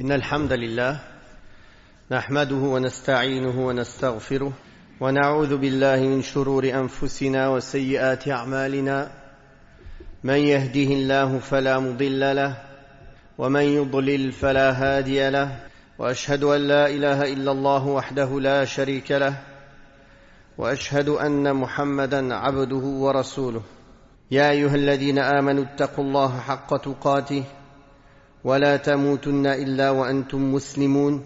إن الحمد لله نحمده ونستعينه ونستغفره ونعوذ بالله من شرور أنفسنا وسيئات أعمالنا من يهده الله فلا مضل له ومن يضلل فلا هادي له وأشهد أن لا إله إلا الله وحده لا شريك له وأشهد أن محمدًا عبده ورسوله يا أيها الذين آمنوا اتقوا الله حق تقاته ولا تموتن إلا وأنتم مسلمون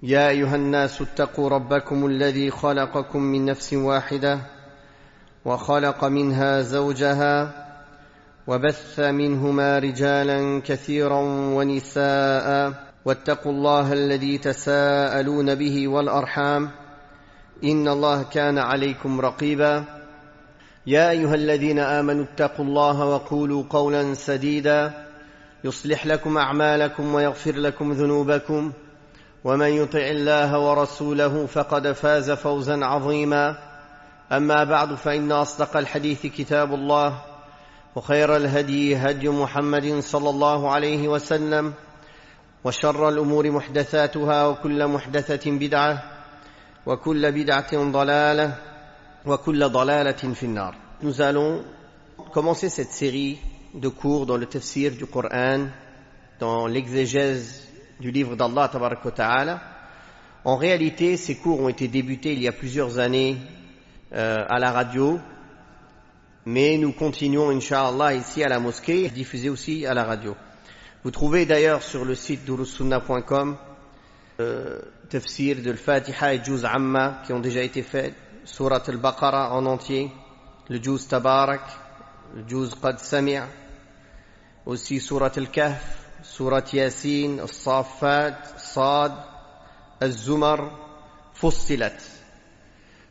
يا أيها الناس اتقوا ربكم الذي خلقكم من نفس واحدة وخلق منها زوجها وبث منهما رجالا كثيرا ونساء واتقوا الله الذي تساءلون به والأرحام إن الله كان عليكم رقيبا يا أيها الذين آمنوا اتقوا الله وقولوا قولا سديدا يصلح لكم أعمالكم ويغفر لكم ذنوبكم ومن يطع الله ورسوله فقد فاز فوزا عظيما أما بعد فإن أصدق الحديث كتاب الله وخير الهدي هدي محمد صلى الله عليه وسلم وشر الأمور محدثاتها وكل محدثة بدعة وكل بدعة ضلالة وكل ضلالة في النار. Nous allons commencer cette série de cours dans le tafsir du Coran, dans l'exégèse du livre d'Allah Tabarak wa Ta'ala. En réalité, ces cours ont été débutés il y a plusieurs années à la radio, mais nous continuons, Inch'Allah, ici à la mosquée, diffusés aussi à la radio. Vous trouvez d'ailleurs sur le site durussunna.com tafsir de l'Fatiha et Juz Amma qui ont déjà été faits, Surat al-Baqarah en entier, le Juz Tabarak, le Juz Qad Sami', aussi Surat al-Kahf, Surat Yasin, As-Saffat, Sad, Az-Zumar, Fussilat.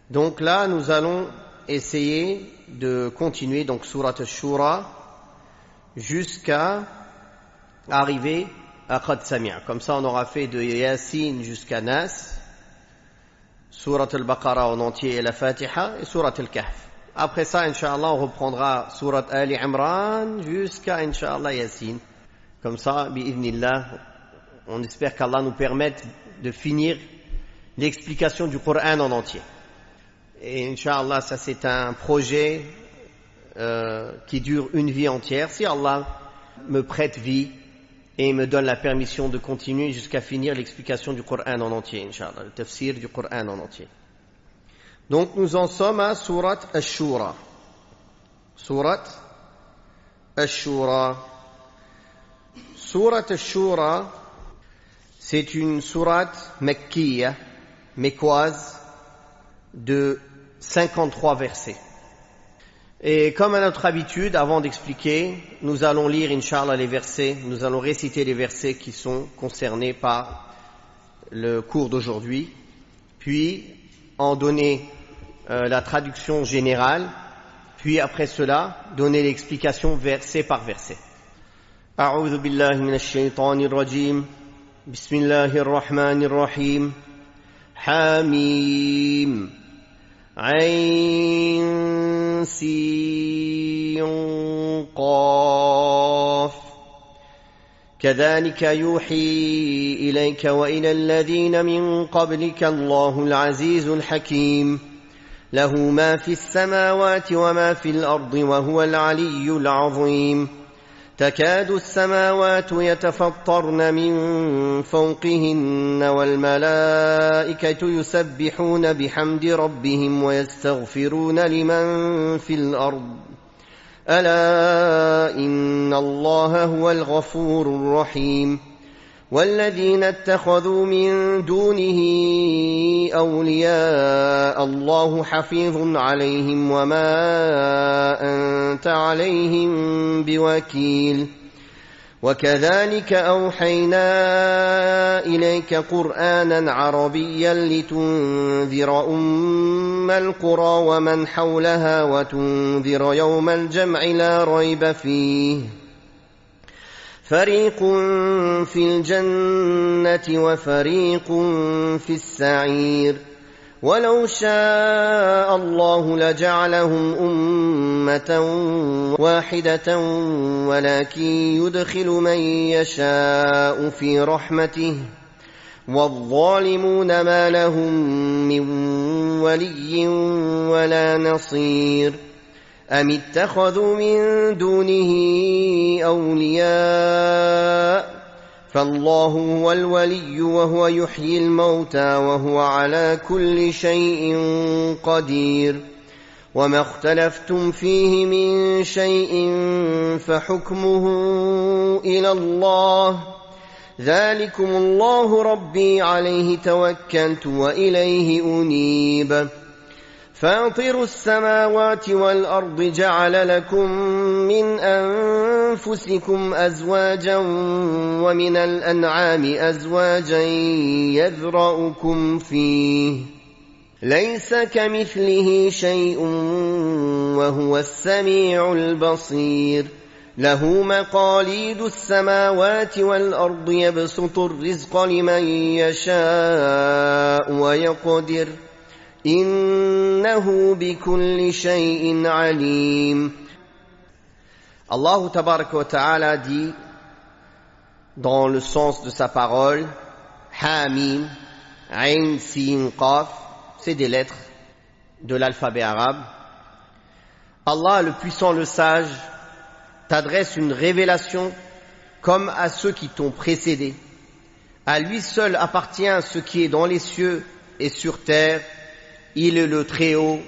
Donc là, nous allons essayer de continuer donc Surat al-Shura jusqu'à arriver à Qad Sami'. Comme ça, on aura fait de Yasin jusqu'à Nas, Surat al-Baqarah en entier et la Fatiha et Surat al-Kahf. Après ça, Inch'Allah, on reprendra Surat Ali Imran jusqu'à, Inch'Allah, Yasin. Comme ça, bi'idhnillah, on espère qu'Allah nous permette de finir l'explication du Coran en entier. Et Inch'Allah, ça c'est un projet qui dure une vie entière. Si Allah me prête vie et me donne la permission de continuer jusqu'à finir l'explication du Coran en entier, Inch'Allah, le tafsir du Coran en entier. Donc nous en sommes à Surat Ash-Shura. Surat Ash-Shura. Surat Ash-Shura, c'est une sourate mekkiya, mécoise, de 53 versets. Et comme à notre habitude, avant d'expliquer, nous allons lire, Inch'Allah, les versets, nous allons réciter les versets qui sont concernés par le cours d'aujourd'hui, puis en donner la traduction générale, puis après cela, donner l'explication verset par verset. أعوذ بالله من الشيطان الرجيم بسم الله الرحمن الرحيم حميم عين سين قاف كذلك يوحي إليك وإلى الذين من قبلك الله العزيز الحكيم له ما في السماوات وما في الأرض وهو العلي العظيم تكاد السماوات يتفطرن من فوقهن والملائكة يسبحون بحمد ربهم ويستغفرون لمن في الأرض ألا إن الله هو الغفور الرحيم والذين اتخذوا من دونه أولياء الله حفيظ عليهم وما أنت عليهم بوكيل وكذلك أوحينا إليك قرآنا عربيا لتنذر أم القرى ومن حولها وتنذر يوم الجمع لا ريب فيه فريق في الجنة وفريق في السعير ولو شاء الله لجعلهم أمة واحدة ولكن يدخل من يشاء في رحمته والظالمون ما لهم من ولي ولا نصير أم اتخذوا من دونه أولياء فالله هو الولي وهو يحيي الموتى وهو على كل شيء قدير وما اختلفتم فيه من شيء فحكمه إلى الله ذلكم الله ربي عليه توكلت وإليه أنيب فاطر السماوات والأرض جعل لكم من أنفسكم أزواجا ومن الأنعام أزواجا يذرأكم فيه ليس كمثله شيء وهو السميع البصير له مقاليد السماوات والأرض يبسط الرزق لمن يشاء ويقدر إنه بكل شيء عليم. Allah tabaraka wa ta'ala dit dans le sens de sa parole Hamim, Ain, Sin, Qaf, c'est des lettres de l'alphabet arabe. Allah le puissant, le sage t'adresse une révélation comme à ceux qui t'ont précédé. À lui seul appartient ce qui est dans les cieux et sur terre. Il est le Très-Haut,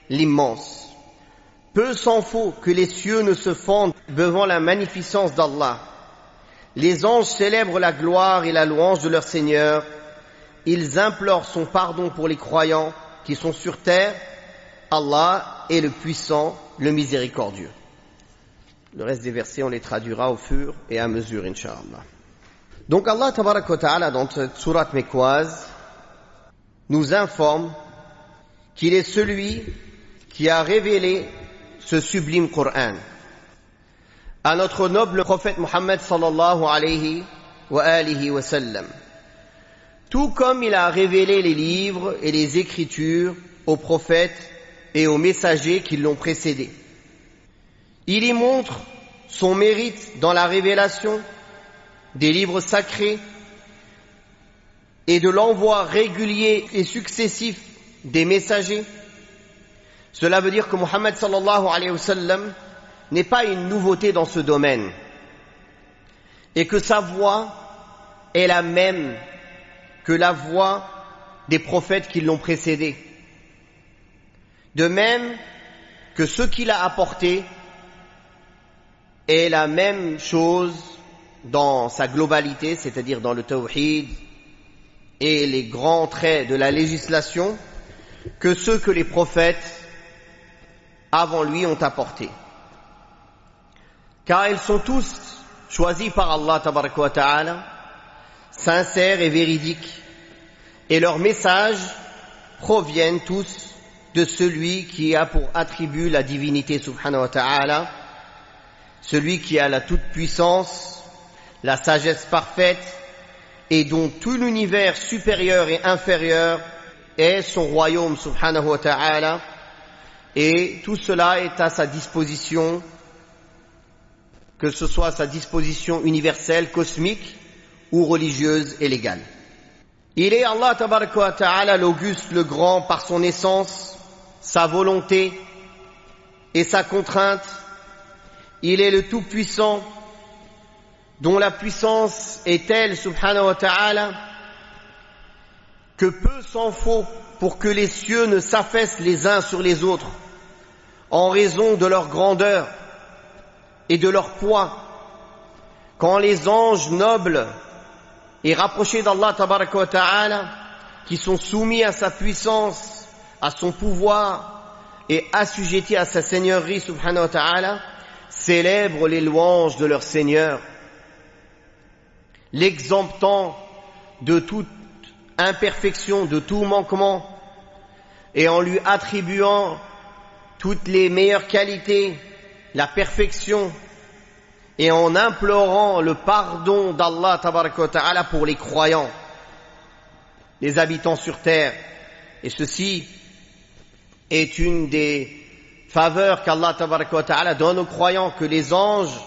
l'immense. Peu s'en faut que les cieux ne se fendent devant la magnificence d'Allah. Les anges célèbrent la gloire et la louange de leur Seigneur. Ils implorent son pardon pour les croyants qui sont sur terre. Allah est le puissant, le miséricordieux. Le reste des versets, on les traduira au fur et à mesure, Inch'Allah. Donc Allah tabaraka wa ta'ala, dans cette sourate mécoise, nous informe qu'il est celui qui a révélé ce sublime Coran à notre noble prophète Muhammad sallallahu alayhi wa alihi wa sallam, tout comme il a révélé les livres et les écritures aux prophètes et aux messagers qui l'ont précédé. Il y montre son mérite dans la révélation des livres sacrés et de l'envoi régulier et successif des messagers. Cela veut dire que Muhammad sallallahu alayhi wa sallam n'est pas une nouveauté dans ce domaine et que sa voix est la même que la voix des prophètes qui l'ont précédé. De même que ce qu'il a apporté est la même chose dans sa globalité, c'est-à-dire dans le tawhid et les grands traits de la législation, que ceux que les prophètes avant lui ont apportés. Car ils sont tous choisis par Allah tabaraka wa ta'ala, sincères et véridiques, et leurs messages proviennent tous de celui qui a pour attribut la divinité subhanahu wa ta'ala, celui qui a la toute-puissance, la sagesse parfaite, et dont tout l'univers supérieur et inférieur est son royaume subhanahu wa ta'ala, et tout cela est à sa disposition, que ce soit sa disposition universelle, cosmique ou religieuse et légale. Il est Allah tabaraka wa ta'ala l'auguste, le grand par son essence, sa volonté et sa contrainte. Il est le tout-puissant dont la puissance est telle, subhanahu wa ta'ala, que peu s'en faut pour que les cieux ne s'affaissent les uns sur les autres en raison de leur grandeur et de leur poids. Quand les anges nobles et rapprochés d'Allah tabaraka wa ta'ala, qui sont soumis à sa puissance, à son pouvoir et assujettis à sa seigneurie subhanahu wa ta'ala, célèbrent les louanges de leur Seigneur, l'exemptant de toute imperfection, de tout manquement, et en lui attribuant toutes les meilleures qualités, la perfection, et en implorant le pardon d'Allah tabaraka wa ta'ala pour les croyants, les habitants sur terre, Et ceci est une des faveurs qu'Allah tabaraka wa ta'ala donne aux croyants, que les anges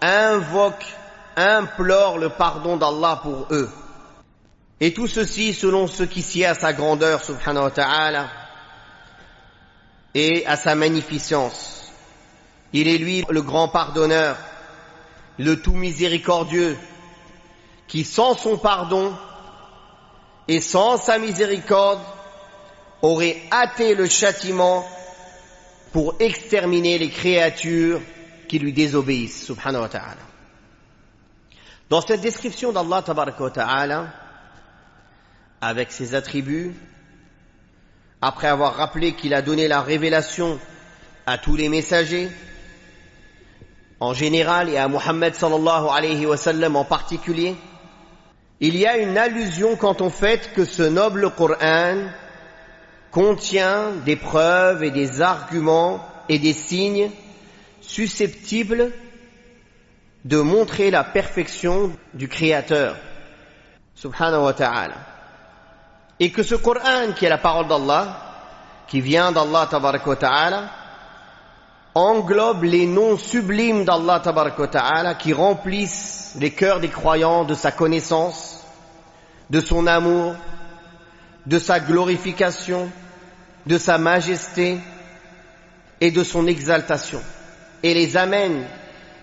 invoquent, implorent le pardon d'Allah pour eux. Et tout ceci selon ce qui sied à sa grandeur subhanahu wa ta'ala et à sa magnificence. Il est lui le grand pardonneur, le tout miséricordieux, qui sans son pardon et sans sa miséricorde aurait hâté le châtiment pour exterminer les créatures qui lui désobéissent, subhanahu wa ta'ala. Dans cette description d'Allah tabaraka wa ta'ala, avec ses attributs, après avoir rappelé qu'il a donné la révélation à tous les messagers, en général, et à Muhammad sallallahu alayhi wa sallam en particulier, il y a une allusion quant au fait que ce noble Coran contient des preuves et des arguments et des signes susceptibles de montrer la perfection du Créateur, subhanahu wa ta'ala. Et que ce Coran, qui est la parole d'Allah, qui vient d'Allah tabaraka wa ta'ala, englobe les noms sublimes d'Allah tabaraka wa ta'ala, qui remplissent les cœurs des croyants de sa connaissance, de son amour, de sa glorification, de sa majesté et de son exaltation, et les amène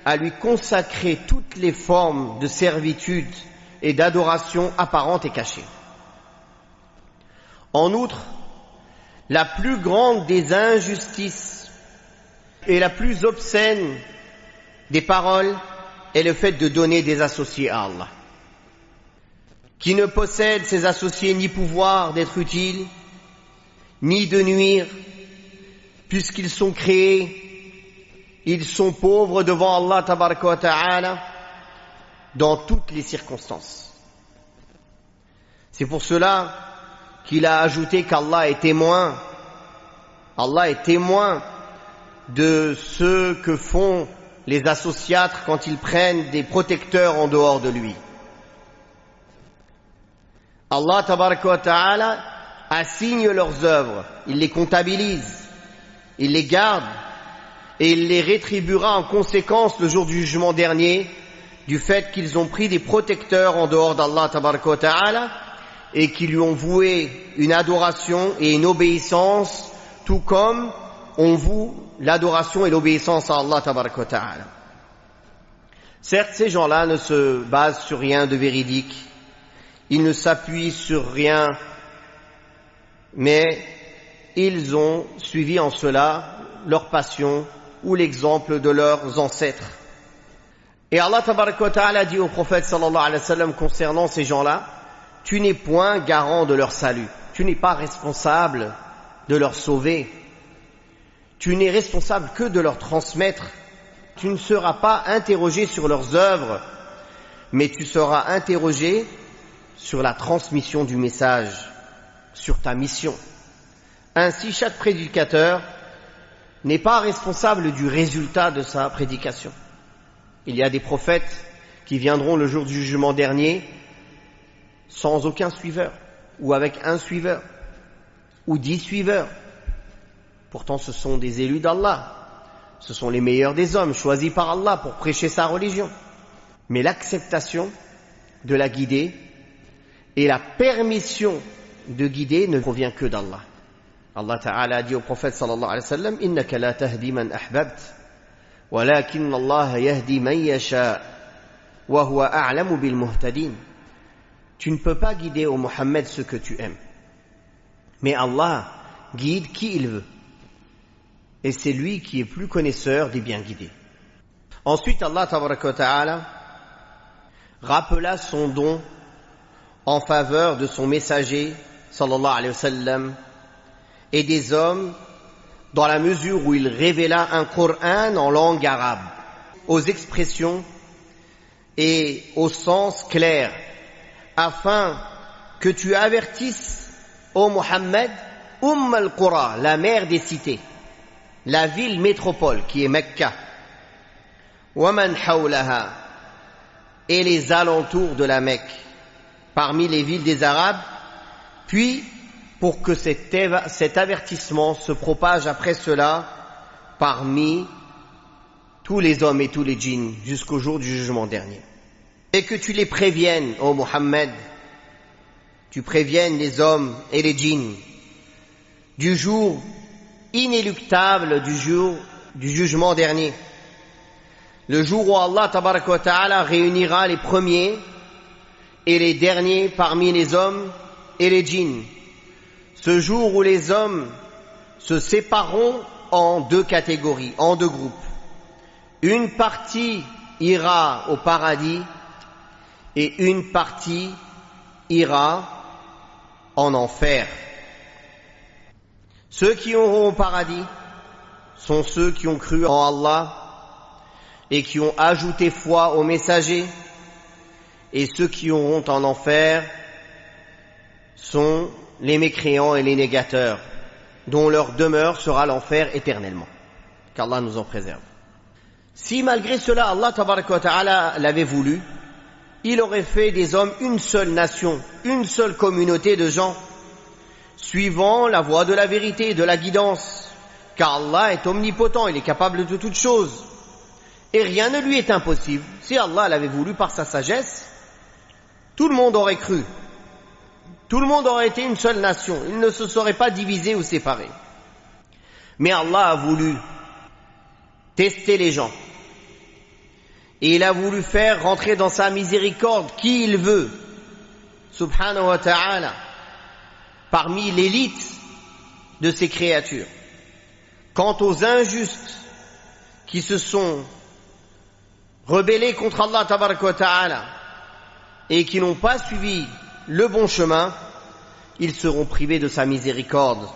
à lui consacrer toutes les formes de servitude et d'adoration apparentes et cachées. En outre, la plus grande des injustices et la plus obscène des paroles est le fait de donner des associés à Allah, qui ne possèdent ces associés ni pouvoir d'être utiles, ni de nuire, puisqu'ils sont créés, ils sont pauvres devant Allah tabaraka wa ta'ala dans toutes les circonstances. C'est pour cela qu'il a ajouté qu'Allah est témoin. Allah est témoin de ce que font les associatres quand ils prennent des protecteurs en dehors de lui. Allah tabaraka wa ta'ala assigne leurs œuvres, il les comptabilise, il les garde et il les rétribuera en conséquence le jour du jugement dernier du fait qu'ils ont pris des protecteurs en dehors d'Allah tabaraka wa ta'ala et qui lui ont voué une adoration et une obéissance, tout comme on voue l'adoration et l'obéissance à Allah tabaraka wa ta'ala. Certes, ces gens-là ne se basent sur rien de véridique, ils ne s'appuient sur rien, mais ils ont suivi en cela leur passion ou l'exemple de leurs ancêtres. Et Allah tabaraka wa ta'ala dit au prophète sallallahu alayhi wa sallam concernant ces gens-là: tu n'es point garant de leur salut, tu n'es pas responsable de leur sauver, tu n'es responsable que de leur transmettre. Tu ne seras pas interrogé sur leurs œuvres, mais tu seras interrogé sur la transmission du message, sur ta mission. Ainsi, chaque prédicateur n'est pas responsable du résultat de sa prédication. Il y a des prophètes qui viendront le jour du jugement dernier sans aucun suiveur, ou avec un suiveur, ou 10 suiveurs. Pourtant, ce sont des élus d'Allah. Ce sont les meilleurs des hommes, choisis par Allah pour prêcher sa religion. Mais l'acceptation de la guider et la permission de guider ne provient que d'Allah. Allah Ta'ala a dit au prophète sallallahu alayhi wa sallam: innaka la tahdi man ahbabt, walakin Allah yahdi man yasha, wa huwa a'lamu bil muhtadin. Tu ne peux pas guider au Muhammad ce que tu aimes, mais Allah guide qui il veut, et c'est lui qui est plus connaisseur des bien guidés. Ensuite, Allah tabaraka wa ta'ala rappela son don en faveur de son messager sallallahu alayhi wa sallam et des hommes, dans la mesure où il révéla un Coran en langue arabe, aux expressions et au sens clair, afin que tu avertisses, ô Muhammad, al-Qura, la mère des cités, la ville métropole qui est Mecca, wa man hawlaha, et les alentours de la Mecque, parmi les villes des Arabes, puis pour que cet avertissement se propage après cela parmi tous les hommes et tous les djinns jusqu'au jour du jugement dernier. Et que tu les préviennes, ô Muhammad, tu préviennes les hommes et les djinns du jour inéluctable du jour du jugement dernier. Le jour où Allah tabaraka wa ta'ala réunira les premiers et les derniers parmi les hommes et les djinns. Ce jour où les hommes se sépareront en deux catégories, en deux groupes. Une partie ira au paradis et une partie ira en enfer. Ceux qui auront au paradis sont ceux qui ont cru en Allah et qui ont ajouté foi aux messagers, et ceux qui auront en enfer sont les mécréants et les négateurs, dont leur demeure sera l'enfer éternellement. Qu'Allah nous en préserve. Si malgré cela Allah tabaraka wa ta'ala l'avait voulu, il aurait fait des hommes une seule nation, une seule communauté de gens, suivant la voie de la vérité et de la guidance, car Allah est omnipotent, il est capable de toutes choses, et rien ne lui est impossible. Si Allah l'avait voulu par sa sagesse, tout le monde aurait cru, tout le monde aurait été une seule nation, il ne se serait pas divisé ou séparé. Mais Allah a voulu tester les gens, et il a voulu faire rentrer dans sa miséricorde qui il veut, subhanahu wa ta'ala, parmi l'élite de ses créatures. Quant aux injustes qui se sont rebellés contre Allah tabaraka wa ta'ala et qui n'ont pas suivi le bon chemin, ils seront privés de sa miséricorde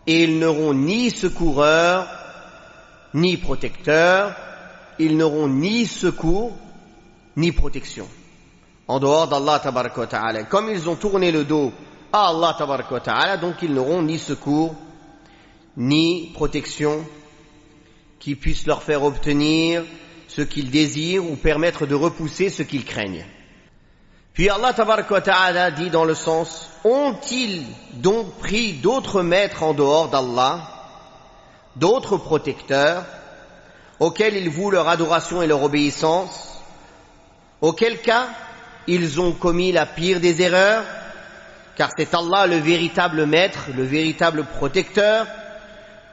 et ils n'auront ni secoureur ni protecteur, ils n'auront ni secours ni protection en dehors d'Allah tabaraka wa ta'ala. Comme ils ont tourné le dos à Allah tabaraka wa ta'ala, donc ils n'auront ni secours ni protection qui puisse leur faire obtenir ce qu'ils désirent ou permettre de repousser ce qu'ils craignent. Puis Allah tabaraka wa ta'ala dit dans le sens: ont-ils donc pris d'autres maîtres en dehors d'Allah, d'autres protecteurs auxquels ils vouent leur adoration et leur obéissance, auquel cas ils ont commis la pire des erreurs, car c'est Allah le véritable maître, le véritable protecteur,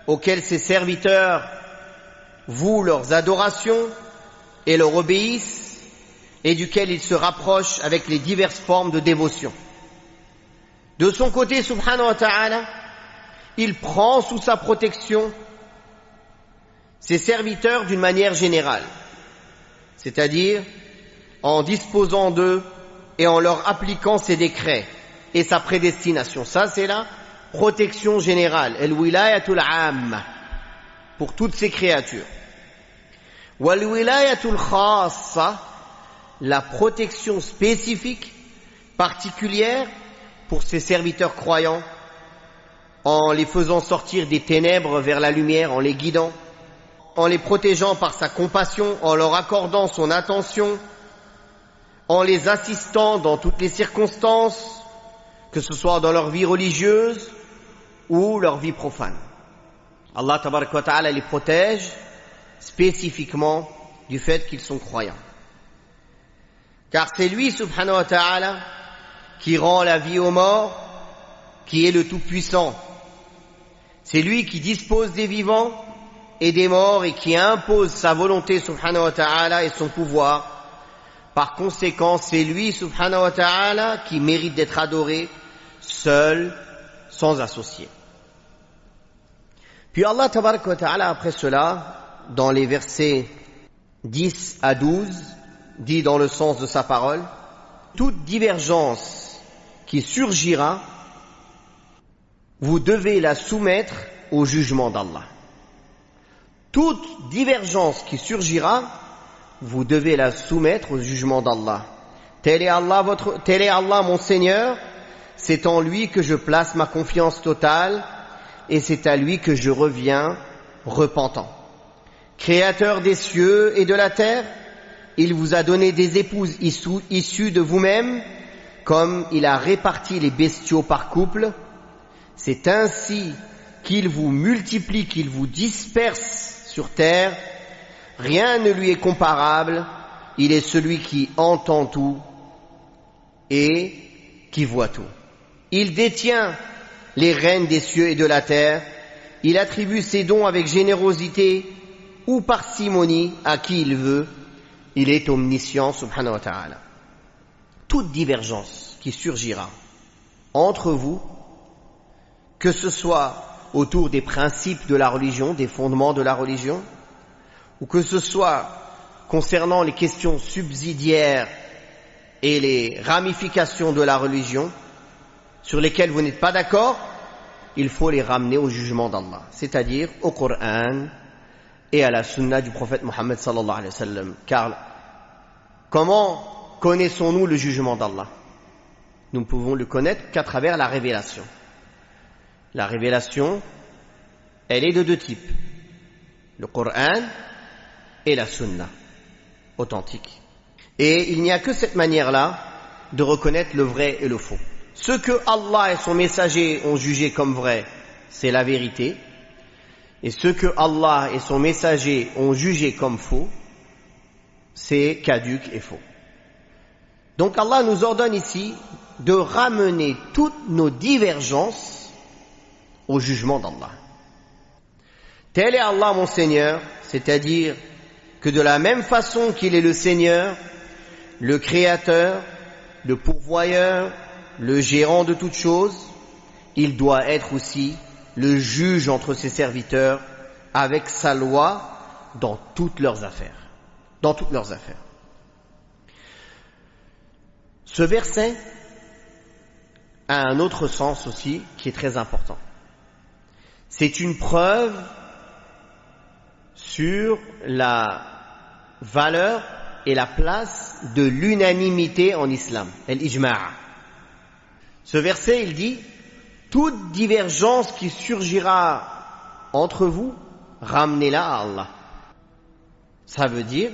auquel ses serviteurs vouent leurs adorations et leur obéissent, et duquel ils se rapprochent avec les diverses formes de dévotion. De son côté, subhanahu wa ta'ala, il prend sous sa protection ses serviteurs d'une manière générale, c'est-à-dire en disposant d'eux et en leur appliquant ses décrets et sa prédestination. Ça, c'est la protection générale, al-wilayatul amma, pour toutes ces créatures. Wal-wilayatul khassa, la protection spécifique, particulière pour ses serviteurs croyants, en les faisant sortir des ténèbres vers la lumière, en les guidant, en les protégeant par sa compassion, en leur accordant son attention, en les assistant dans toutes les circonstances, que ce soit dans leur vie religieuse ou leur vie profane. Allah tabaraka wa ta'ala les protège spécifiquement du fait qu'ils sont croyants. Car c'est lui, subhanahu wa ta'ala, qui rend la vie aux morts, qui est le Tout-Puissant. C'est lui qui dispose des vivants et des morts et qui impose sa volonté, subhanahu wa ta'ala, et son pouvoir. Par conséquent, c'est lui, subhanahu wa ta'ala, qui mérite d'être adoré, seul, sans associé. Puis Allah tabaraka wa ta'ala, après cela, dans les versets 10 à 12, dit dans le sens de sa parole: toute divergence qui surgira, vous devez la soumettre au jugement d'Allah. Toute divergence qui surgira, vous devez la soumettre au jugement d'Allah. Tel est Allah mon Seigneur, c'est en lui que je place ma confiance totale et c'est à lui que je reviens repentant. Créateur des cieux et de la terre, il vous a donné des épouses issues de vous-même, comme il a réparti les bestiaux par couple, C'est ainsi qu'il vous multiplie, qu'il vous disperse sur terre. Rien ne lui est comparable. Il est celui qui entend tout et qui voit tout. Il détient les rênes des cieux et de la terre. Il attribue ses dons avec générosité ou parcimonie à qui il veut. Il est omniscient, subhanahu wa ta'ala. Toute divergence qui surgira entre vous, que ce soit autour des principes de la religion, des fondements de la religion, ou que ce soit concernant les questions subsidiaires et les ramifications de la religion, sur lesquelles vous n'êtes pas d'accord, il faut les ramener au jugement d'Allah, c'est-à-dire au Coran et à la sunna du prophète Mohammed sallallahu alayhi wa sallam. Car comment connaissons-nous le jugement d'Allah? Nous ne pouvons le connaître qu'à travers la révélation. La révélation, elle est de deux types, le Coran et la sunna authentique. Et il n'y a que cette manière-là de reconnaître le vrai et le faux. Ce que Allah et son messager ont jugé comme vrai, c'est la vérité. Et ce que Allah et son messager ont jugé comme faux, c'est caduc et faux. Donc Allah nous ordonne ici de ramener toutes nos divergences au jugement d'Allah. Tel est Allah mon Seigneur, c'est-à-dire que de la même façon qu'il est le Seigneur, le Créateur, le pourvoyeur, le gérant de toutes choses, il doit être aussi le juge entre ses serviteurs avec sa loi dans toutes leurs affaires. Dans toutes leurs affaires. Ce verset a un autre sens aussi qui est très important. C'est une preuve sur la valeur et la place de l'unanimité en islam, al-ijma'. Ce verset, il dit, toute divergence qui surgira entre vous, ramenez-la à Allah. Ça veut dire,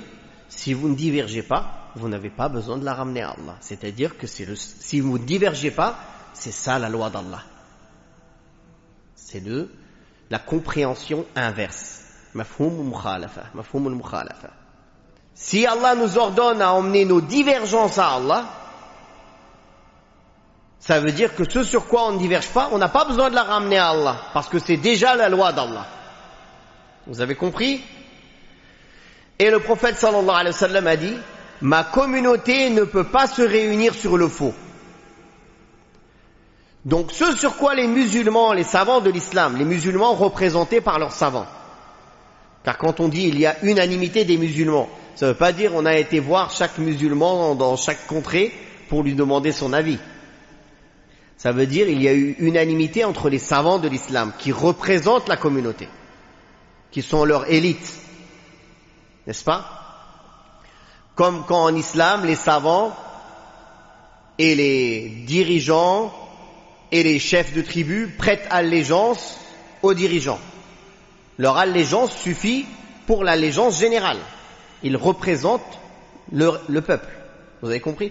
si vous ne divergez pas, vous n'avez pas besoin de la ramener à Allah. C'est-à-dire que si vous ne divergez pas, c'est ça la loi d'Allah. C'est la compréhension inverse. Mafhoum al-mukhalafa. Si Allah nous ordonne à emmener nos divergences à Allah, ça veut dire que ce sur quoi on ne diverge pas, on n'a pas besoin de la ramener à Allah, parce que c'est déjà la loi d'Allah. Vous avez compris? Et le prophète sallallahu alayhi wa sallam a dit, ma communauté ne peut pas se réunir sur le faux. Donc ce sur quoi les musulmans, les savants de l'islam, les musulmans représentés par leurs savants, car quand on dit il y a unanimité des musulmans, ça ne veut pas dire on a été voir chaque musulman dans chaque contrée pour lui demander son avis. Ça veut dire il y a eu unanimité entre les savants de l'islam qui représentent la communauté, qui sont leur élite, n'est-ce pas? Comme quand en islam les savants et les dirigeants et les chefs de tribu prêtent allégeance aux dirigeants. Leur allégeance suffit pour l'allégeance générale. Ils représentent le peuple. Vous avez compris?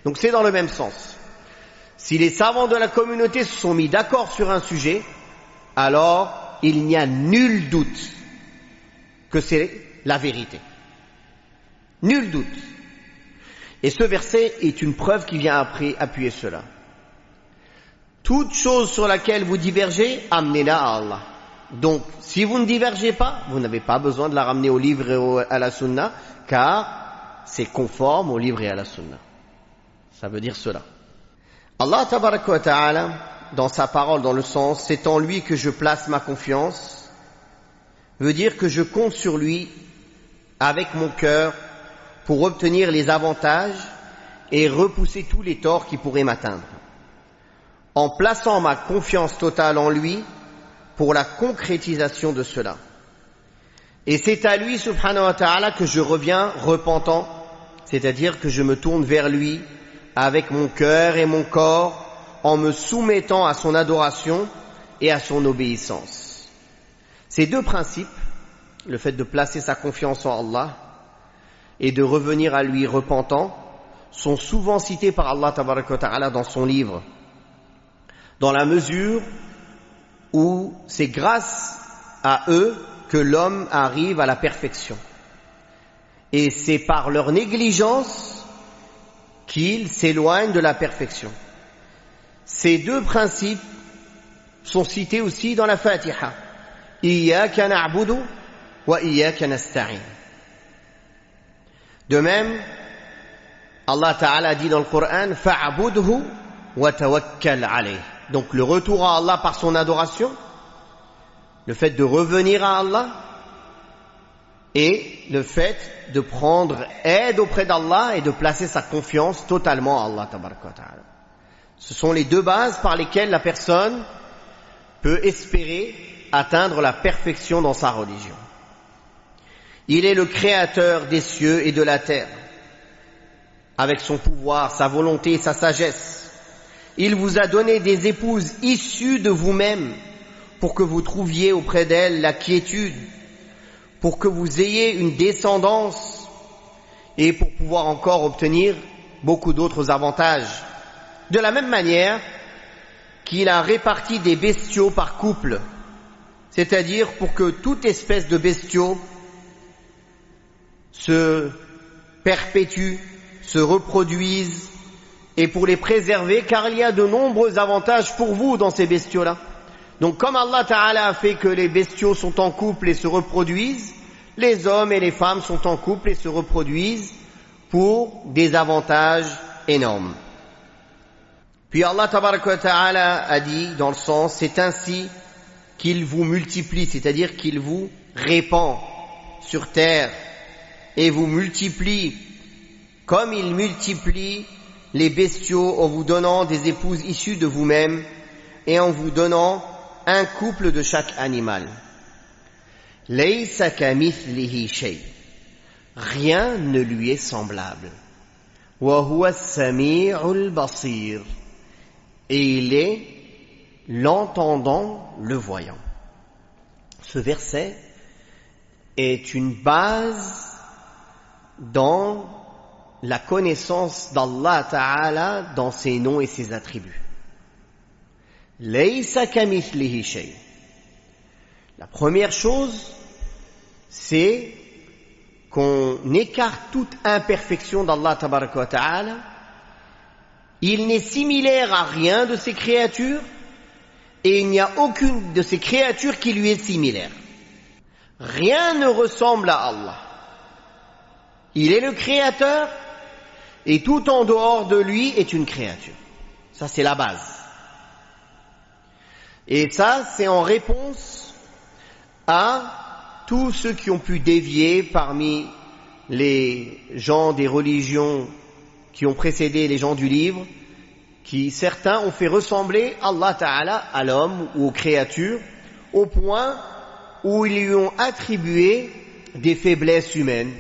Donc c'est dans le même sens. Si les savants de la communauté se sont mis d'accord sur un sujet, alors il n'y a nul doute que c'est la vérité. Nul doute. Et ce verset est une preuve qui vient après appuyer cela. Toute chose sur laquelle vous divergez, amenez-la à Allah. Donc, si vous ne divergez pas, vous n'avez pas besoin de la ramener au livre et à la sunna, car c'est conforme au livre et à la sunna. Ça veut dire cela. Allah tabaraka wa ta'ala, dans sa parole, dans le sens, c'est en lui que je place ma confiance, veut dire que je compte sur lui avec mon cœur pour obtenir les avantages et repousser tous les torts qui pourraient m'atteindre. En plaçant ma confiance totale en lui pour la concrétisation de cela. Et c'est à lui, subhanahu wa ta'ala, que je reviens repentant, c'est-à-dire que je me tourne vers lui avec mon cœur et mon corps, en me soumettant à son adoration et à son obéissance. Ces deux principes, le fait de placer sa confiance en Allah et de revenir à lui repentant, sont souvent cités par Allah tabaraka wa ta'ala dans son livre, dans la mesure où c'est grâce à eux que l'homme arrive à la perfection. Et c'est par leur négligence qu'ils s'éloignent de la perfection. Ces deux principes sont cités aussi dans la Fatiha. Iyyaka na'budu wa iyyaka nasta'in. De même, Allah Ta'ala dit dans le Coran, fa'budhu wa tawakkal alayh. Donc le retour à Allah par son adoration, le fait de revenir à Allah et le fait de prendre aide auprès d'Allah et de placer sa confiance totalement à Allah Tabaraka wa Ta'ala. Ce sont les deux bases par lesquelles la personne peut espérer atteindre la perfection dans sa religion. Il est le créateur des cieux et de la terre, avec son pouvoir, sa volonté et sa sagesse. Il vous a donné des épouses issues de vous-même pour que vous trouviez auprès d'elles la quiétude, pour que vous ayez une descendance et pour pouvoir encore obtenir beaucoup d'autres avantages. De la même manière qu'il a réparti des bestiaux par couple, c'est-à-dire pour que toute espèce de bestiaux se perpétue, se reproduise, et pour les préserver, car il y a de nombreux avantages pour vous dans ces bestiaux-là. Donc comme Allah Ta'ala a fait que les bestiaux sont en couple et se reproduisent, les hommes et les femmes sont en couple et se reproduisent pour des avantages énormes. Puis Allah Ta'ala a dit dans le sens, c'est ainsi qu'il vous multiplie, c'est-à-dire qu'il vous répand sur terre et vous multiplie comme il multiplie les bestiaux en vous donnant des épouses issues de vous-même et en vous donnant un couple de chaque animal. Laysa kamithlihi shay. Rien ne lui est semblable. Wa huwa as-sami'ul basir. Et il est l'entendant, le voyant. Ce verset est une base dans la connaissance d'Allah Ta'ala dans ses noms et ses attributs. Laysa kamithlihi shay. La première chose, c'est qu'on écarte toute imperfection d'Allah Tabaraka wa Ta'ala. Il n'est similaire à rien de ses créatures et il n'y a aucune de ces créatures qui lui est similaire. Rien ne ressemble à Allah. Il est le créateur et tout en dehors de lui est une créature. Ça, c'est la base. Et ça, c'est en réponse à tous ceux qui ont pu dévier parmi les gens des religions qui ont précédé les gens du livre, qui certains ont fait ressembler Allah Ta'ala à l'homme ou aux créatures, au point où ils lui ont attribué des faiblesses humaines.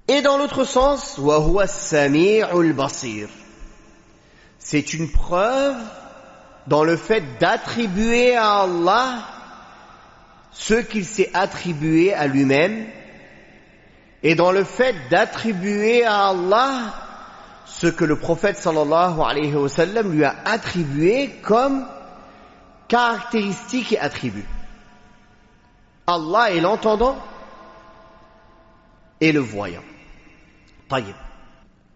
Et dans l'autre sens, wa huwa as-sami'ul basir. C'est une preuve dans le fait d'attribuer à Allah ce qu'il s'est attribué à lui-même, et dans le fait d'attribuer à Allah ce que le prophète sallallahu alayhi wa sallam lui a attribué comme caractéristique et attribut. Allah est l'entendant et le voyant. Taïb.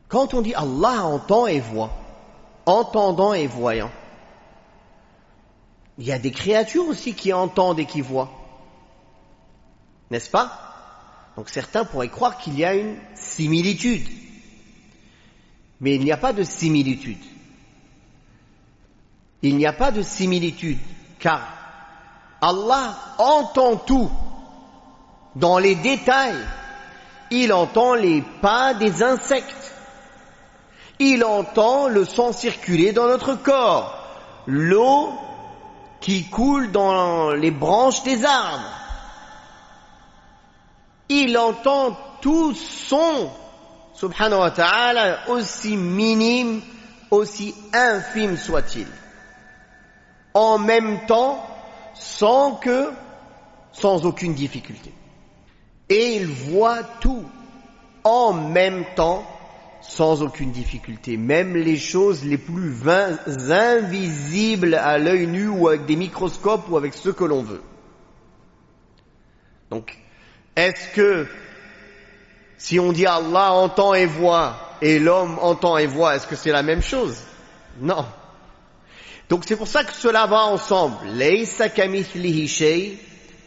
Quand on dit Allah entend et voit, entendant et voyant, il y a des créatures aussi qui entendent et qui voient. N'est-ce pas? Donc certains pourraient croire qu'il y a une similitude. Mais il n'y a pas de similitude. Il n'y a pas de similitude, car Allah entend tout dans les détails. Il entend les pas des insectes. Il entend le sang circuler dans notre corps, l'eau qui coule dans les branches des arbres. Il entend tout son, subhanahu wa ta'ala, aussi minime, aussi infime soit-il. En même temps, sans aucune difficulté. Et il voit tout en même temps sans aucune difficulté, même les choses les plus invisibles à l'œil nu ou avec des microscopes ou avec ce que l'on veut. Donc, est-ce que si on dit Allah entend et voit et l'homme entend et voit, est-ce que c'est la même chose? Non. Donc c'est pour ça que cela va ensemble. Laysa kamithlihi shay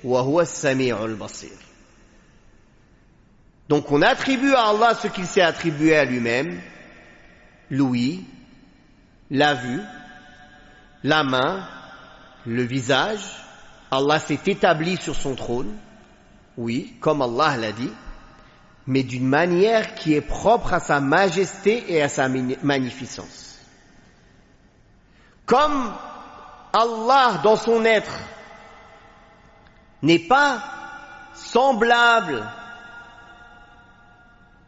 wa huwa as-sami'ul basir. Donc on attribue à Allah ce qu'il s'est attribué à lui-même, l'ouïe, la vue, la main, le visage. Allah s'est établi sur son trône, oui, comme Allah l'a dit, mais d'une manière qui est propre à sa majesté et à sa magnificence. Comme Allah dans son être n'est pas semblable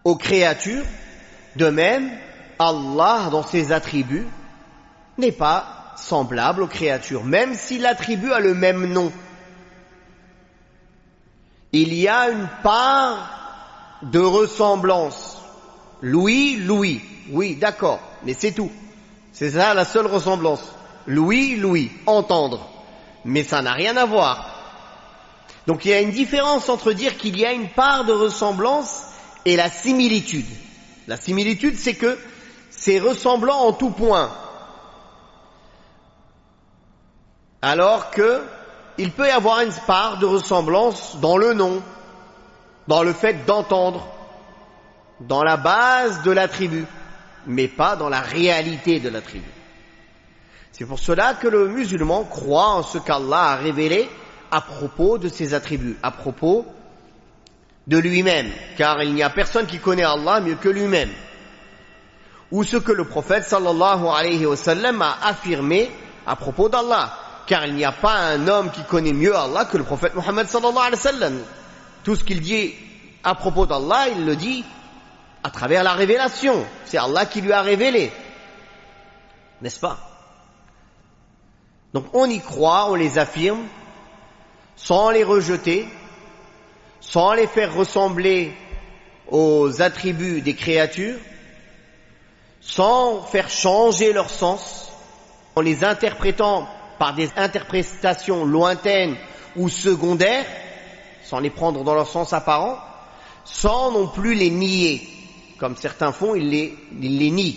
aux créatures, de même, Allah dans ses attributs n'est pas semblable aux créatures, même si l'attribut a le même nom. Il y a une part de ressemblance. L'ouïe, l'ouïe. Oui, d'accord, mais c'est tout. C'est ça la seule ressemblance. L'ouïe, l'ouïe, entendre. Mais ça n'a rien à voir. Donc il y a une différence entre dire qu'il y a une part de ressemblance et la similitude. La similitude, c'est que c'est ressemblant en tout point. Alors que il peut y avoir une part de ressemblance dans le nom, dans le fait d'entendre, dans la base de l'attribut, mais pas dans la réalité de l'attribut. C'est pour cela que le musulman croit en ce qu'Allah a révélé à propos de ses attributs, à propos de lui-même, car il n'y a personne qui connaît Allah mieux que lui-même. Ou ce que le prophète sallallahu alayhi wa sallam a affirmé à propos d'Allah, car il n'y a pas un homme qui connaît mieux Allah que le prophète Muhammad sallallahu alayhi wa sallam. Tout ce qu'il dit à propos d'Allah, il le dit à travers la révélation. C'est Allah qui lui a révélé. N'est-ce pas? Donc on y croit, on les affirme, sans les rejeter, sans les faire ressembler aux attributs des créatures, sans faire changer leur sens, en les interprétant par des interprétations lointaines ou secondaires, sans les prendre dans leur sens apparent, sans non plus les nier. Comme certains font, ils les nient.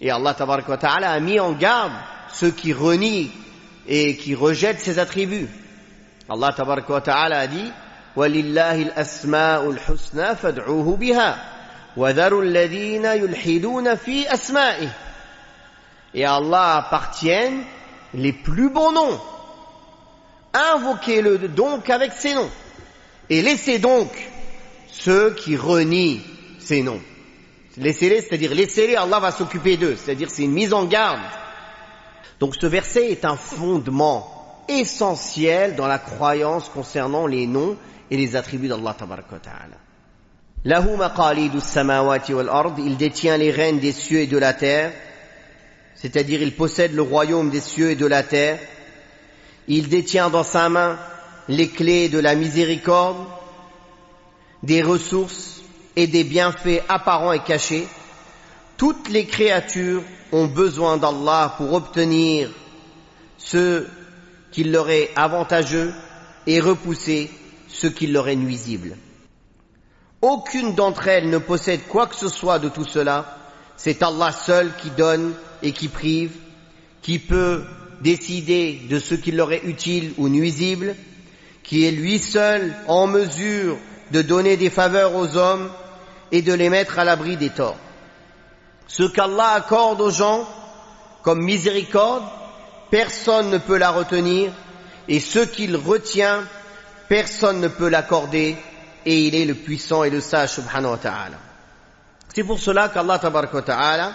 Et Allah tabaraka wa ta'ala a mis en garde ceux qui renient et qui rejettent ses attributs. Allah tabaraka wa ta'ala a dit وَلِلَّهِ الْأَسْمَاءُ الْحُسْنَى فَادْعُوهُ بِهَا وَذَرُوا الَّذِينَ يُلْحِدُونَ فِي أَسْمَائِهِ. Et à Allah appartiennent les plus bons noms. Invoquez-le donc avec ces noms. Et laissez donc ceux qui renient ces noms. Laissez-les, c'est-à-dire laissez-les, Allah va s'occuper d'eux. C'est-à-dire c'est une mise en garde. Donc ce verset est un fondement essentiel dans la croyance concernant les noms et les attributs d'Allah tabaraka wa ta'ala. Lahu maqalidu samawati wal ard, il détient les rênes des cieux et de la terre, c'est-à-dire il possède le royaume des cieux et de la terre. Il détient dans sa main les clés de la miséricorde, des ressources et des bienfaits apparents et cachés. Toutes les créatures ont besoin d'Allah pour obtenir ce qui leur est avantageux et repousser ce qui leur est nuisible. Aucune d'entre elles ne possède quoi que ce soit de tout cela. C'est Allah seul qui donne et qui prive, qui peut décider de ce qui leur est utile ou nuisible, qui est lui seul en mesure de donner des faveurs aux hommes et de les mettre à l'abri des torts. Ce qu'Allah accorde aux gens comme miséricorde, personne ne peut la retenir, et ce qu'il retient, personne ne peut l'accorder, et il est le puissant et le sage subhanahu wa ta'ala. C'est pour cela qu'Allah tabaraka wa ta'ala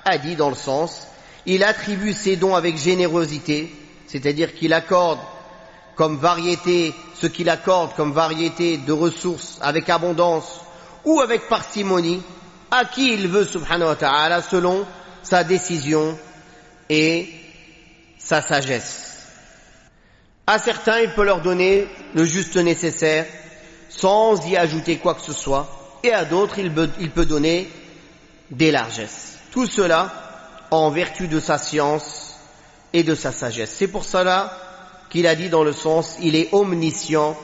a dit dans le sens, il attribue ses dons avec générosité, c'est-à-dire qu'il accorde comme variété, ce qu'il accorde comme variété de ressources avec abondance ou avec parcimonie, à qui il veut subhanahu wa ta'ala, selon sa décision et sa sagesse. À certains, il peut leur donner le juste nécessaire, sans y ajouter quoi que ce soit, et à d'autres, il peut donner des largesses. Tout cela en vertu de sa science et de sa sagesse. C'est pour cela qu'il a dit dans le sens, il est omniscient,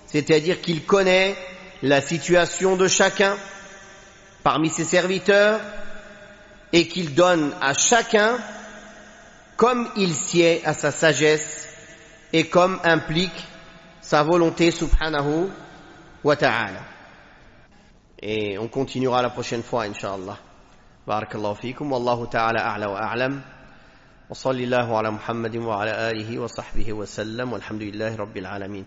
c'est-à-dire qu'il connaît la situation de chacun parmi ses serviteurs et qu'il donne à chacun comme il sied à sa sagesse et comme implique sa volonté subhanahu wa ta'ala. Et on continuera la prochaine fois, incha'Allah. Barakallahu fikum, wallahu ta'ala a'la wa a'lam. Wa sallallahu ala Muhammadin wa ala alihi wa sahbihi wa sallam, walhamdulillahi rabbil alamin.